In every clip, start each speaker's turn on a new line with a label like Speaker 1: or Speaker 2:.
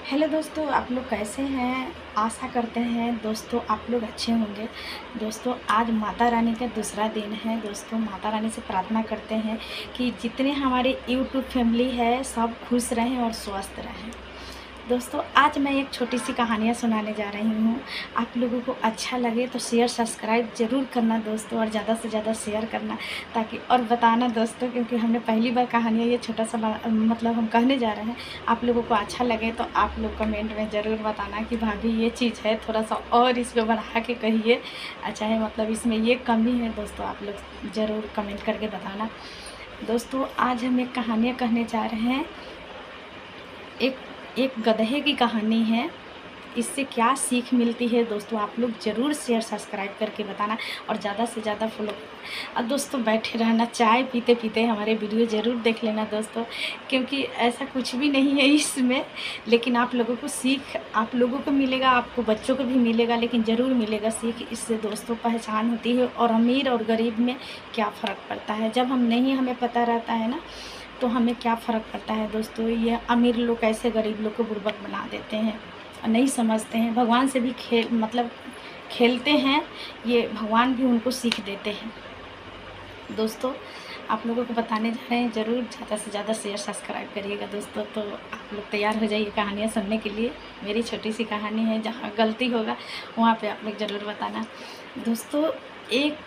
Speaker 1: Hello दोस्तों, आप लोग कैसे हैं। आशा करते हैं दोस्तों आप लोग अच्छे होंगे। दोस्तों आज माता रानी का दूसरा दिन है। दोस्तों माता रानी से प्रार्थना करते हैं कि जितने हमारे यूट्यूब फैमिली है सब खुश रहें और स्वस्थ रहें। दोस्तों आज मैं एक छोटी सी कहानियाँ सुनाने जा रही हूँ। आप लोगों को अच्छा लगे तो शेयर सब्सक्राइब ज़रूर करना दोस्तों, और ज़्यादा से ज़्यादा शेयर करना ताकि और बताना दोस्तों, क्योंकि हमने पहली बार कहानियाँ ये छोटा सा मतलब हम कहने जा रहे हैं। आप लोगों को अच्छा लगे तो आप लोग कमेंट में ज़रूर बताना कि भाभी ये चीज़ है, थोड़ा सा और इसको बढ़ा के कहिए, अच्छा है मतलब इसमें ये कमी है। दोस्तों आप लोग ज़रूर कमेंट करके बताना। दोस्तों आज हम एक कहानियाँ कहने जा रहे हैं। एक एक गधे की कहानी है। इससे क्या सीख मिलती है दोस्तों, आप लोग ज़रूर शेयर सब्सक्राइब करके बताना और ज़्यादा से ज़्यादा फॉलो। और दोस्तों बैठे रहना, चाय पीते पीते हमारे वीडियो ज़रूर देख लेना दोस्तों, क्योंकि ऐसा कुछ भी नहीं है इसमें, लेकिन आप लोगों को सीख आप लोगों को मिलेगा, आपको बच्चों को भी मिलेगा, लेकिन ज़रूर मिलेगा सीख। इससे दोस्तों पहचान होती है और अमीर और गरीब में क्या फ़र्क पड़ता है। जब हम नहीं हमें पता रहता है ना, तो हमें क्या फ़र्क पड़ता है दोस्तों। ये अमीर लोग कैसे गरीब लोग को बुर्बक बना देते हैं और नहीं समझते हैं। भगवान से भी खेलते हैं, ये भगवान भी उनको सीख देते हैं। दोस्तों आप लोगों को बताने जा रहे हैं, ज़रूर ज़्यादा से ज़्यादा शेयर सब्सक्राइब करिएगा दोस्तों। तो आप लोग तैयार हो जाइए कहानियाँ सुनने के लिए। मेरी छोटी सी कहानी है, जहाँ गलती होगा वहाँ पे आप लोग ज़रूर बताना। दोस्तों एक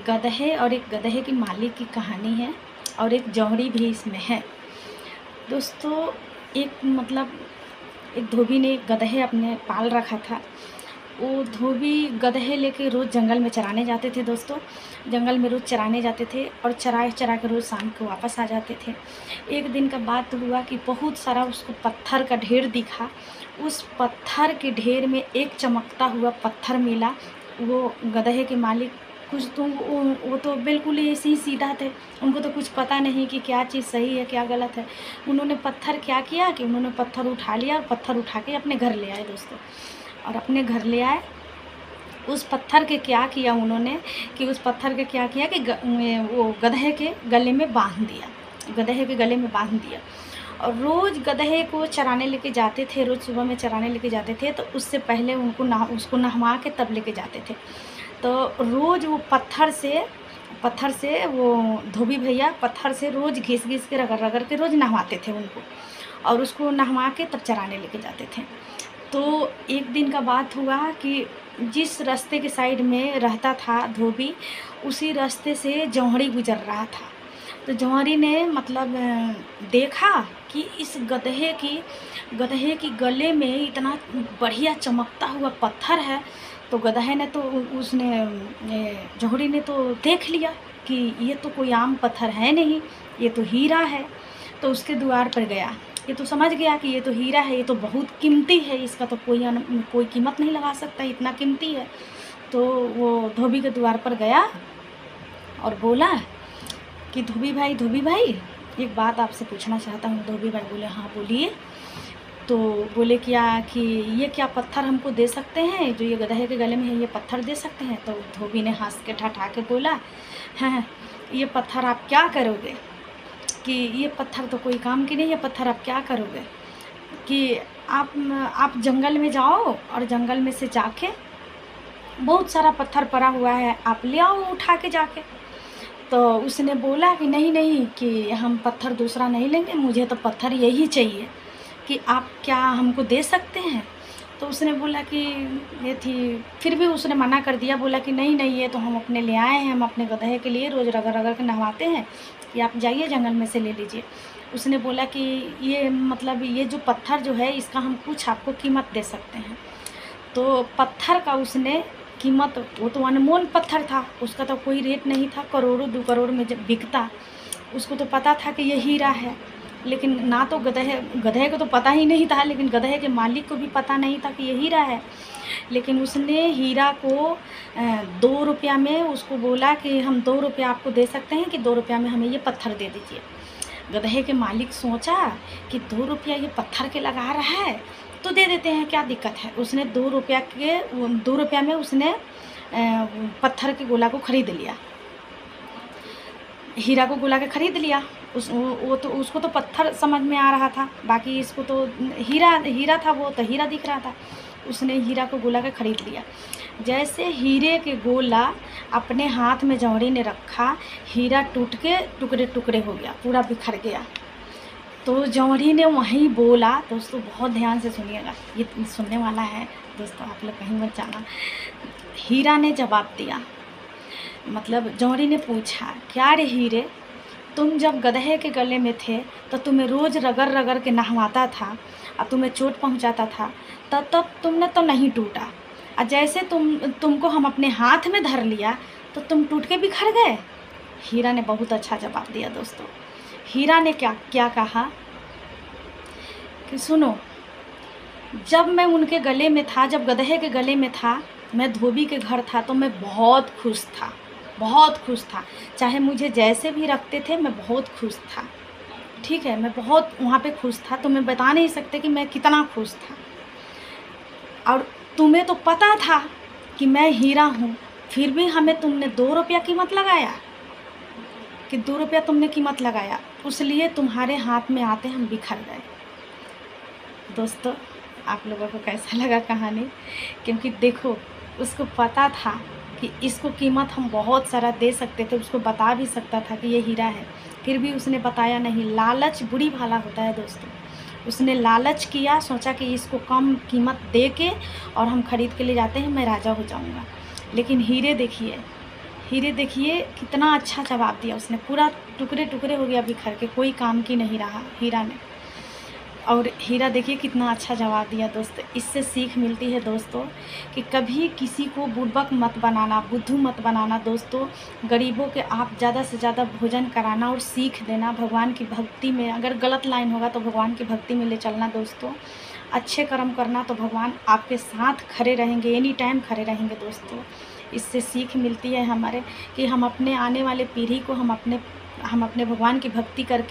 Speaker 1: गधे और एक गधे की मालिक की कहानी है, और एक जौहरी भी इसमें है। दोस्तों एक धोबी ने एक गधे अपने पाल रखा था। वो धोबी गधे लेके रोज़ जंगल में चराने जाते थे दोस्तों। जंगल में रोज़ चराने जाते थे और चरा चरा के रोज़ शाम को वापस आ जाते थे। एक दिन का बात हुआ कि बहुत सारा उसको पत्थर का ढेर दिखा। उस पत्थर के ढेर में एक चमकता हुआ पत्थर मिला। वो गधे के मालिक कुछ तो वो तो बिल्कुल ही ऐसे ही सीधा थे, उनको तो कुछ पता नहीं कि क्या चीज़ सही है क्या गलत है। उन्होंने पत्थर क्या किया कि उन्होंने पत्थर उठा लिया और पत्थर उठा के अपने घर ले आए दोस्तों। और अपने घर ले आए, उस पत्थर के क्या किया उन्होंने कि उस पत्थर के क्या किया कि वो गधे के गले में बांध दिया। गधे के गले में बांध दिया और रोज़ गधे को चराने लेके जाते थे। रोज़ सुबह में चराने लेके जाते थे, तो उससे पहले उसको नहवा के तब लेके जाते थे। तो रोज़ वो पत्थर से वो धोबी भैया पत्थर से रोज़ घिस घिस के रगड़ रगड़ के रोज़ नहवाते थे उनको, और उसको नहवा के तब चराने लेके जाते थे। तो एक दिन का बात हुआ कि जिस रास्ते के साइड में रहता था धोबी, उसी रास्ते से जौहरी गुजर रहा था। तो जौहरी ने मतलब देखा कि इस गधे की गले में इतना बढ़िया चमकता हुआ पत्थर है। तो गधे ने तो जौहरी ने तो देख लिया कि ये तो कोई आम पत्थर है नहीं, ये तो हीरा है। तो उसके द्वार पर गया। ये तो समझ गया कि ये तो हीरा है, ये तो बहुत कीमती है, इसका तो कोई कीमत नहीं लगा सकता, इतना कीमती है। तो वो धोबी के द्वार पर गया और बोला कि धोबी भाई एक बात आपसे पूछना चाहता हूँ। धोबी भाई बोले हाँ बोलिए। तो बोले क्या कि ये क्या पत्थर हमको दे सकते हैं, जो ये गधे के गले में है ये पत्थर दे सकते हैं। तो धोबी ने हंस के ठठा के बोला हाँ ये पत्थर आप क्या करोगे, कि ये पत्थर तो कोई काम की नहीं है, पत्थर आप क्या करोगे कि आप जंगल में जाओ और जंगल में से जाके बहुत सारा पत्थर पड़ा हुआ है, आप ले आओ उठा के जाके। तो उसने बोला कि नहीं कि हम पत्थर दूसरा नहीं लेंगे, मुझे तो पत्थर यही चाहिए, कि आप क्या हमको दे सकते हैं। तो उसने बोला कि ये थी, फिर भी उसने मना कर दिया, बोला कि नहीं ये तो हम अपने ले आए हैं, हम अपने गधे के लिए रोज़ रगड़ रगड़ के नहवाते हैं, कि आप जाइए जंगल में से ले लीजिए। उसने बोला कि ये मतलब ये जो पत्थर जो है इसका हम कुछ आपको कीमत दे सकते हैं। तो पत्थर का उसने कीमत, वो तो अनमोल पत्थर था, उसका तो कोई रेट नहीं था, करोड़ों 2 करोड़ में जब बिकता। उसको तो पता था कि ये हीरा है, लेकिन ना तो गधे को तो पता ही नहीं था, लेकिन गधे के मालिक को भी पता नहीं था कि ये हीरा है। लेकिन उसने हीरा को 2 रुपया में उसको बोला कि हम 2 रुपया आपको दे सकते हैं, कि 2 रुपया में हमें ये पत्थर दे दीजिए। गधे के मालिक सोचा कि 2 रुपया ये पत्थर के लगा रहा है तो दे देते हैं, क्या दिक्कत है। उसने 2 रुपया में उसने पत्थर के गोला को ख़रीद लिया, हीरा को गोला के ख़रीद लिया। वो तो उसको तो पत्थर समझ में आ रहा था, बाकी इसको तो हीरा हीरा था, वो तो हीरा दिख रहा था। उसने हीरा को गोला के ख़रीद लिया। जैसे हीरे के गोला अपने हाथ में जौहरी ने रखा, हीरा टूट के टुकड़े टुकड़े हो गया, पूरा बिखर गया। तो जौहरी ने वहीं बोला, दोस्तों बहुत ध्यान से सुनिएगा, ये सुनने वाला है दोस्तों, आप लोग कहीं मत जाना। हीरा ने जवाब दिया, मतलब जौहरी ने पूछा, क्या रे हीरे, तुम जब गधे के गले में थे तो तुम्हें रोज़ रगड़ रगड़ के नहवाता था और तुम्हें चोट पहुंचाता था, तब तुमने तो नहीं टूटा, और जैसे तुमको हम अपने हाथ में धर लिया तो तुम टूट के बिखर गए। हीरा ने बहुत अच्छा जवाब दिया दोस्तों। हीरा ने क्या कहा कि सुनो, जब मैं उनके गले में था, जब गधे के गले में था, मैं धोबी के घर था तो मैं बहुत खुश था, बहुत खुश था। चाहे मुझे जैसे भी रखते थे मैं बहुत खुश था, ठीक है, मैं बहुत वहाँ पे खुश था, तो मैं बता नहीं सकते कि मैं कितना खुश था। और तुम्हें तो पता था कि मैं हीरा हूँ, फिर भी हमें तुमने 2 रुपया कीमत लगाया, कि 2 रुपया तुमने कीमत लगाया, उसलिए तुम्हारे हाथ में आते हम बिखर गए। दोस्तों आप लोगों को कैसा लगा कहानी? क्योंकि देखो, उसको पता था कि इसको कीमत हम बहुत सारा दे सकते थे, उसको बता भी सकता था कि ये हीरा है, फिर भी उसने बताया नहीं। लालच बुरी भाला होता है दोस्तों। उसने लालच किया, सोचा कि इसको कम कीमत दे के और हम ख़रीद के ले जाते हैं, मैं राजा हो जाऊंगा। लेकिन हीरे देखिए कितना अच्छा जवाब दिया उसने, पूरा टुकड़े टुकड़े हो गया बिखर के, कोई काम की नहीं रहा हीरा ने। और हीरा देखिए कितना अच्छा जवाब दिया दोस्तों। इससे सीख मिलती है दोस्तों कि कभी किसी को बुड़बक मत बनाना, बुद्धू मत बनाना दोस्तों। गरीबों के आप ज़्यादा से ज़्यादा भोजन कराना और सीख देना, भगवान की भक्ति में, अगर गलत लाइन होगा तो भगवान की भक्ति में ले चलना दोस्तों। अच्छे कर्म करना तो भगवान आपके साथ खड़े रहेंगे, एनी टाइम खड़े रहेंगे दोस्तों। इससे सीख मिलती है हमारे कि हम अपने आने वाले पीढ़ी को हम अपने भगवान की भक्ति करके